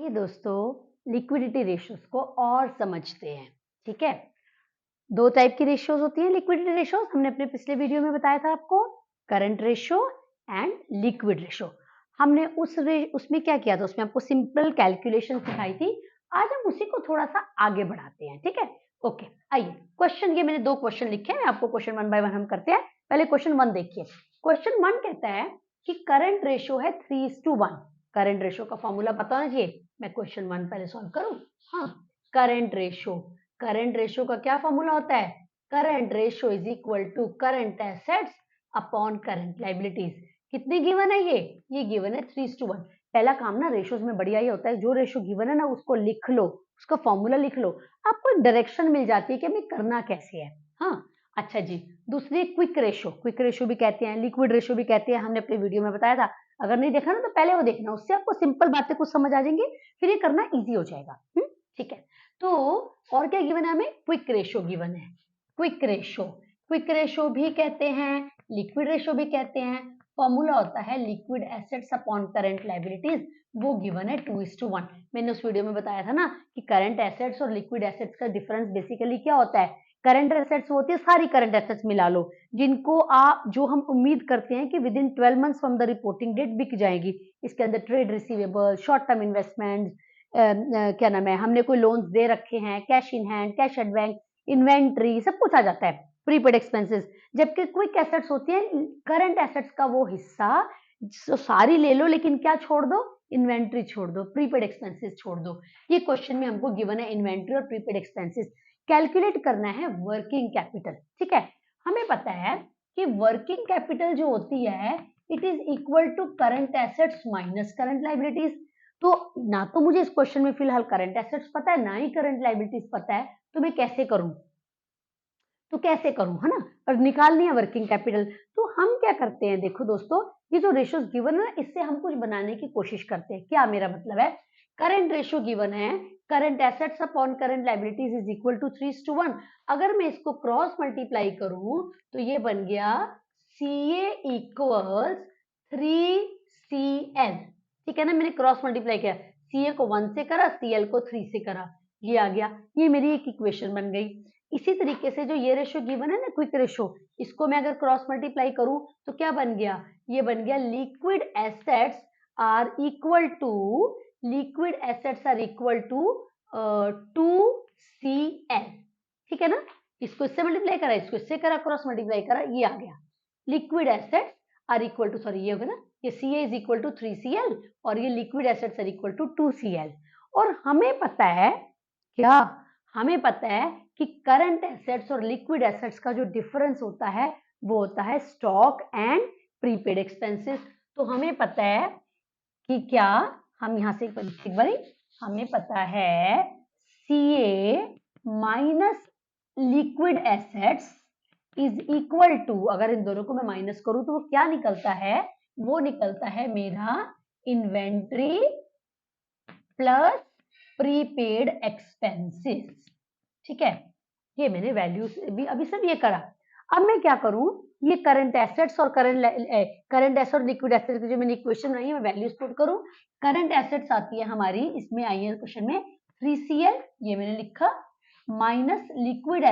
ये दोस्तों liquidity ratios को और समझते हैं। ठीक है, दो टाइप की रेशियोज होती हैं लिक्विडिटी रेशियोज। हमने अपने पिछले वीडियो में बताया था आपको, current ratio and liquid ratio. हमने उसमें क्या किया था, उसमें आपको सिंपल कैलकुलेशन सिखाई थी। आज हम उसी को थोड़ा सा आगे बढ़ाते हैं। ठीक है, ओके। आइए, क्वेश्चन ये मैंने दो क्वेश्चन लिखे हैं, आपको क्वेश्चन वन बाय वन हम करते हैं। पहले क्वेश्चन वन देखिए। क्वेश्चन वन कहता है कि करंट रेशियो है 3:1। करंट रेशियो का फॉर्मूला पता होना चाहिए। मैं क्वेश्चन वन पहले सॉल्व करूं। हाँ, करंट रेशियो का क्या फॉर्मूला होता है? Current ratio is equal to current assets upon current liabilities. कितनी गिवन है ये गिवन है 3:1। पहला काम ना रेशियोज में बढ़िया ये होता है, जो रेशियो गिवन है ना उसको लिख लो, उसका फॉर्मूला लिख लो, आपको एक डायरेक्शन मिल जाती है कि हमें करना कैसे है। हाँ, अच्छा जी। दूसरी क्विक रेशियो भी कहते हैं, लिक्विड रेशियो भी कहते हैं, हमने अपने वीडियो में बताया था। अगर नहीं देखा ना तो पहले वो देखना, उससे आपको सिंपल बातें कुछ समझ आ जाएंगी, फिर ये करना इजी हो जाएगा। ठीक है, तो और क्या गिवन है हमें? क्विक रेशियो गिवन है। क्विक रेशियो भी कहते हैं, लिक्विड रेशियो भी कहते हैं। फॉर्मूला होता है liquid assets upon current liabilities, वो गिवन है 2:1। मैंने उस वीडियो में बताया था ना कि करंट एसेट्स और लिक्विड एसेट्स का डिफरेंस बेसिकली क्या होता है। करंट एसेट्स होती है सारी करंट एसेट्स मिला लो, जिनको आप जो हम उम्मीद करते हैं कि within 12 months from the reporting date बिक जाएगी। इसके अंदर trade receivable, short term investment, क्या नाम है, हमने कोई लोन्स दे रखे हैं, cash in hand, cash at bank, inventory, सब कुछ आ जाता है, प्रीपेड एक्सपेंसेस। जबकि क्विक एसेट्स होती है करंट एसेट्स का वो हिस्सा जो सारी ले लो लेकिन क्या छोड़ दो? इन्वेंट्री छोड़ दो, प्रीपेड एक्सपेंसेस छोड़ दो। ये क्वेश्चन में हमको गिवन है इन्वेंट्री और प्रीपेड एक्सपेंसेस। कैलकुलेट करना है वर्किंग कैपिटल। ठीक है, हमें पता है कि वर्किंग कैपिटल जो होती है it is equal to current assets minus current liabilities. तो ना तो मुझे इस क्वेश्चन में फिलहाल करंट एसेट्स पता है, ना ही करंट लायबिलिटीज पता है, तो मैं कैसे करूं? है ना, और निकालनी है वर्किंग कैपिटल। तो हम क्या करते हैं, देखो दोस्तों, ये जो रेशियोज गिवन है इससे हम कुछ बनाने की कोशिश करते हैं। क्या मेरा मतलब है? करंट रेशियो गिवन है, current assets upon current liabilities is equal to 3:1। अगर मैं इसको क्रॉस मल्टीप्लाई करूं तो ये बन गया CA इक्वल्स 3CL। ठीक है ना, मैंने क्रॉस मल्टीप्लाई किया, CA को 1 से करा, CL को 3 से करा, ये आ गया। ये मेरी एक इक्वेशन बन गई। इसी तरीके से जो ये रेशियो गिवन है ना क्विक रेशियो, इसको मैं अगर क्रॉस मल्टीप्लाई करूं तो क्या बन गया? ये बन गया liquid assets are equal to 2CL। ठीक है ना, इसको इससे मल्टीप्लाई करा, इसको इससे करा, क्रॉस मल्टीप्लाई करा, ये आ गया। Liquid assets are equal to, sorry ये होगा ना, ये CA is equal to 3CL और ये liquid assets are equal to 2CL। और हमें पता है क्या? हमें पता है कि करंट एसेट्स और लिक्विड एसेट्स का जो डिफरेंस होता है वो होता है स्टॉक एंड प्रीपेड एक्सपेंसेस। तो हमें पता है कि क्या, हम यहां से एक बार हमें पता है CA minus liquid assets is equal to, अगर इन दोनों को मैं माइनस करूं तो वो क्या निकलता है? वो निकलता है मेरा इन्वेंट्री प्लस प्रीपेड एक्सपेंसेस। ठीक है, ये मैंने वैल्यूज भी अभी सब ये करा। अब मैं क्या करूं, ये करंट एसेट्स और करंट एसेट और लिक्विड एसेट्स की जो मैंने इक्वेशन बनाई है मैं वैल्यूज पुट करूं। करंट एसेट्स आती है हमारी, इसमें आई है क्वेश्चन में 3CL, ये मैंने लिखा, माइनस लिक्विड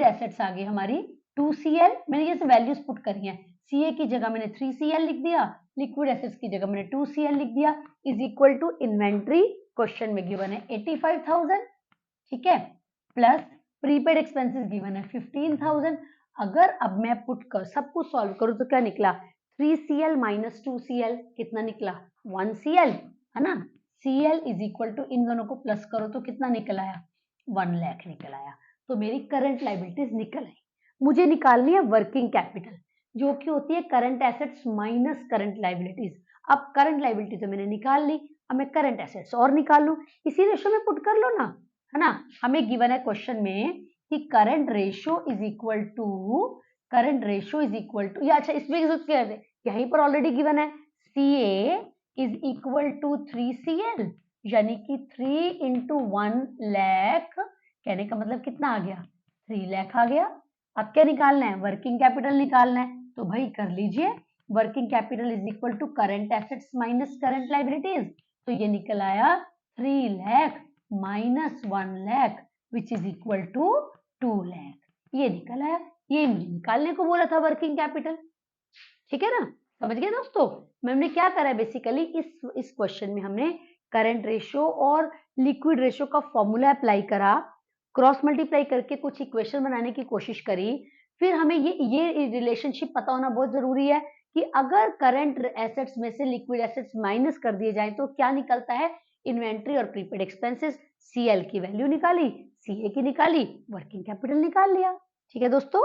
एसेट्स आ गई हमारी 2CL। मैंने ये वैल्यूज पुट करी है, CA की जगह मैंने 3CL लिख दिया, लिक्विड एसेट्स की जगह मैंने 2CL लिख दिया, is equal to inventory, question में गिवन है 85,000। ठीक है, प्लस प्रीपेड एक्सपेंसेस गिवन है 15,000। अगर अब मैं पुट कर सब कुछ सॉल्व करूं तो क्या निकला? 3CL माइनस 2CL कितना निकला? 1CL, है ना। CL इज इक्वल टू, इन दोनों को प्लस करो तो कितना निकल आया? 1 लाख निकल आया। तो मेरी करंट लायबिलिटीज निकल आई। मुझे निकालनी है वर्किंग कैपिटल, जो कि होती है current assets minus current liabilities. अब करंट लायबिलिटी तो मैंने निकाल ली, अब मैं करंट एसेट्स और निकाल लूं, इसी रेशो में पुट कर लो ना, है ना। हमें गिवन है क्वेश्चन में कि current ratio is equal to, या अच्छा इसमें यहीं पर ऑलरेडी गिवन है CA is equal to 3CL, यानी कि 3 इंटू 1 लाख, कहने का मतलब कितना आ गया? 3 लाख आ गया। अब क्या निकालना है? वर्किंग कैपिटल निकालना है, तो भाई कर लीजिए। Working capital is equal to current assets minus current liabilities, तो ये निकल आया 3 lakh minus 1 lakh which is equal to 2 lakh, ये निकल आया। ये मुझे निकालने को बोला था वर्किंग कैपिटल, ठीक है ना, समझ गए दोस्तों। हमने क्या करा है बेसिकली इस क्वेश्चन में हमने करंट रेशियो और लिक्विड रेशियो का फॉर्मूला अप्लाई करा, क्रॉस मल्टीप्लाई करके कुछ इक्वेशन बनाने की कोशिश करी। फिर हमें ये रिलेशनशिप पता होना बहुत जरूरी है कि अगर करंट एसेट्स में से लिक्विड एसेट्स माइनस कर दिए जाए तो क्या निकलता है, इन्वेंट्री और प्रीपेड एक्सपेंसेस। सीएल की वैल्यू निकाली, सीए की निकाली, वर्किंग कैपिटल निकाल लिया। ठीक है दोस्तों,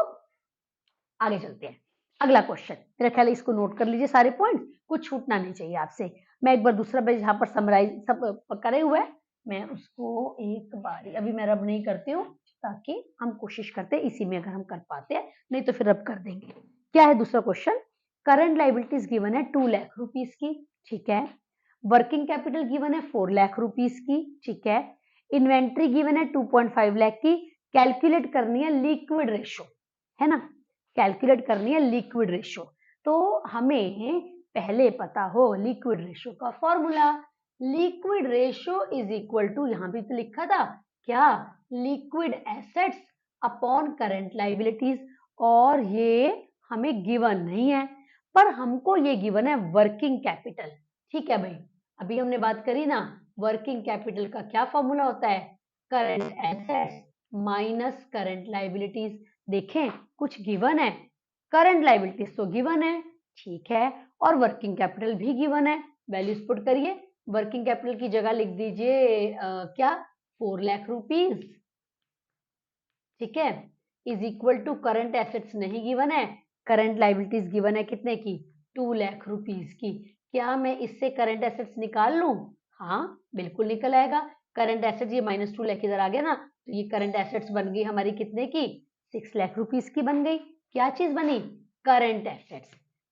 आगे चलते हैं। अगला क्वेश्चन, मेरा ख्याल है इसको नोट कर लीजिए सारे पॉइंट्स, कुछ छूटना नहीं चाहिए आपसे। मैं एक बार दूसरा पेज यहाँ पर समराइज सब करे हुआ है, मैं उसको एक बार अभी मैं रब नहीं करती हूँ ताकि हम कोशिश करते हैं इसी में अगर हम कर पाते हैं, नहीं तो फिर रब कर देंगे। क्या है दूसरा क्वेश्चन, करंट लाइबिलिटीज गिवन है 2 लाख रुपीस की, ठीक है। वर्किंग कैपिटल गिवन है 4 लाख रुपीस की, ठीक है। इन्वेंट्री गिवन है 2.5 लाख की। कैलकुलेट करनी है लिक्विड रेशो, है ना, कैलकुलेट करनी है लिक्विड रेशो। तो हमें पहले पता हो लिक्विड रेशो का formula, liquid ratio is equal to, यहां भी तो लिखा था क्या, liquid assets upon current liabilities, और ये हमें गिवन नहीं है, पर हमको ये गिवन है वर्किंग कैपिटल। ठीक है भाई, अभी हमने बात करी ना, वर्किंग कैपिटल का क्या फॉर्मूला होता है, current assets minus current liabilities. देखें कुछ गिवन है, करंट लाइबिलिटीज तो गिवन है, ठीक है, और वर्किंग कैपिटल भी गिवन है। वैल्यूज पुट करिए, वर्किंग कैपिटल की जगह लिख दीजिए क्या, 4 लाख रुपीस, ठीक है, is equal to current assets नहीं गिवन है, करंट लाइबिलिटीज गिवन है कितने की, 2 लाख रुपीस की। क्या मैं इससे करंट एसेट्स निकाल लूं, हाँ बिल्कुल निकल आएगा। करंट एसेट्स ये -2 लाख इधर आ गया ना, तो ये करंट एसेट्स बन गई हमारी कितने की, 6 लाख रुपीस की बन गई। क्या चीज बनी, करंट एसेट्स,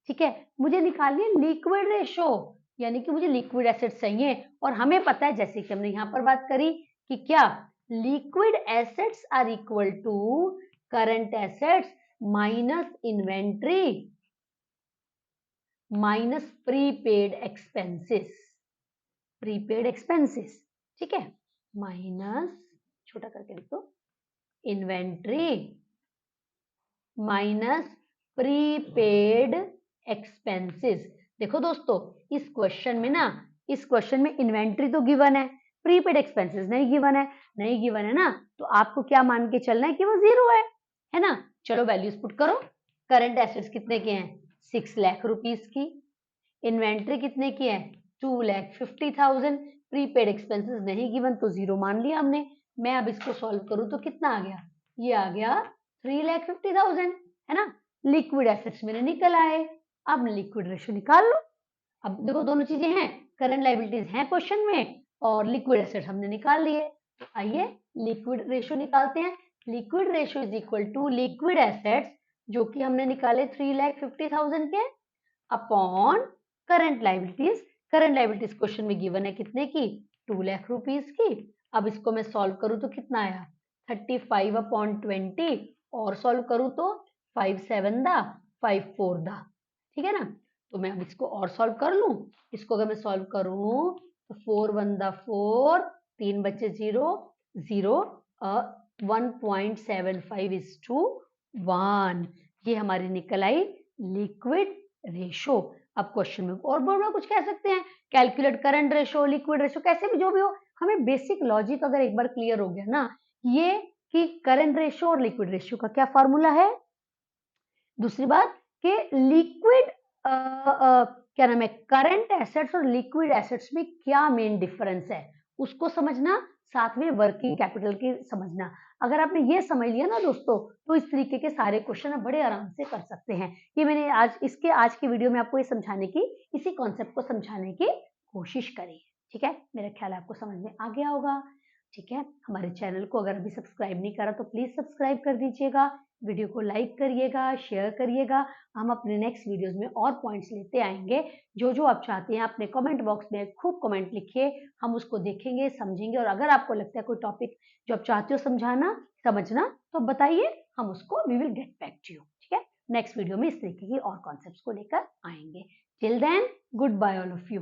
ठीक है। मुझे निकालनी है लिक्विड रेशो, यानी कि मुझे लिक्विड एसेट्स चाहिए, और हमें पता है जैसे कि हमने यहाँ पर बात करी कि क्या, liquid assets are equal to current assets minus inventory minus prepaid expenses, prepaid expenses, ठीक है, माइनस, छोटा करके लिख दो, इन्वेंट्री माइनस प्रीपेड एक्सपेंसेस। देखो दोस्तों, इस क्वेश्चन में ना, इस क्वेश्चन में इन्वेंट्री तो गिवन है, प्रीपेड एक्सपेंसेस नहीं गिवन है, नहीं गिवन है ना, तो आपको क्या मान के चलना है कि वो जीरो है ना। चलो वैल्यूज पुट करो, करंट एसेट्स कितने के हैं, 6 लाख रुपीस की, इन्वेंट्री कितने की है, 2,50,000, प्रीपेड एक्सपेंसेस नहीं गिवन तो जीरो मान लिया हमने। मैं अब इसको सॉल्व करूं तो कितना आ गया, ये आ गया 3,50,000, है ना। लिक्विड एसेट्स मेरे निकल आए, अब लिक्विड रेशो निकाल लो। अब देखो दोनों चीजें हैं, करंट लाइबिलिटीज हैं क्वेश्चन में और लिक्विड एसेट्स हमने निकाल लिए। आइए लिक्विड रेशो निकालते हैं। Liquid ratio is equal to liquid assets जो कि हमने निकाले 3,50,000 के upon current liabilities. Current liabilities question में गिवन है कितने की, 2 लाख रुपीस की। अब इसको मैं सॉल्व करूं तो कितना आया, 35/20, और सॉल्व करूं तो 5 7 दा 5 4 दा, ठीक है ना। तो मैं अब इसको और सॉल्व कर लूं, इसको अगर मैं सॉल्व करूं तो 4 1 दा 4, 3 बचे 0 0, 1.75:1, ये हमारी निकल आई लिक्विड रेशो। अब क्वेश्चन में और बड़ा कुछ कह सकते हैं, calculate current ratio, liquid ratio, कैसे भी जो भी हो, हमें बेसिक लॉजिक अगर एक बार क्लियर हो गया ना, ये कि करंट रेशो और लिक्विड रेशो का क्या फॉर्मूला है। दूसरी बात कि लिक्विड क्या नाम है, करंट एसेट्स और लिक्विड एसेट्स में क्या मेन डिफरेंस है उसको समझना, साथ में वर्किंग कैपिटल की समझना। अगर आपने ये समझ लिया ना दोस्तों, तो इस तरीके के सारे क्वेश्चन आप बड़े आराम से कर सकते हैं। ये मैंने आज की वीडियो में आपको ये समझाने की, इसी कॉन्सेप्ट को समझाने की कोशिश करी है, ठीक है। मेरा ख्याल आपको समझ में आ गया होगा, ठीक है। हमारे चैनल को अगर अभी सब्सक्राइब नहीं करा तो प्लीज सब्सक्राइब कर दीजिएगा, वीडियो को लाइक करिएगा, शेयर करिएगा। हम अपने नेक्स्ट वीडियोस में और पॉइंट्स लेते आएंगे, जो जो आप चाहते हैं अपने कमेंट बॉक्स में खूब कमेंट लिखिए, हम उसको देखेंगे, समझेंगे, और अगर आपको लगता है कोई टॉपिक जो आप चाहते हो समझना तो बताइए, हम उसको we will get back to you, ठीक है। नेक्स्ट वीडियो में इस तरीके की और कॉन्सेप्ट्स को लेकर आएंगे। Till then, good bye all of you.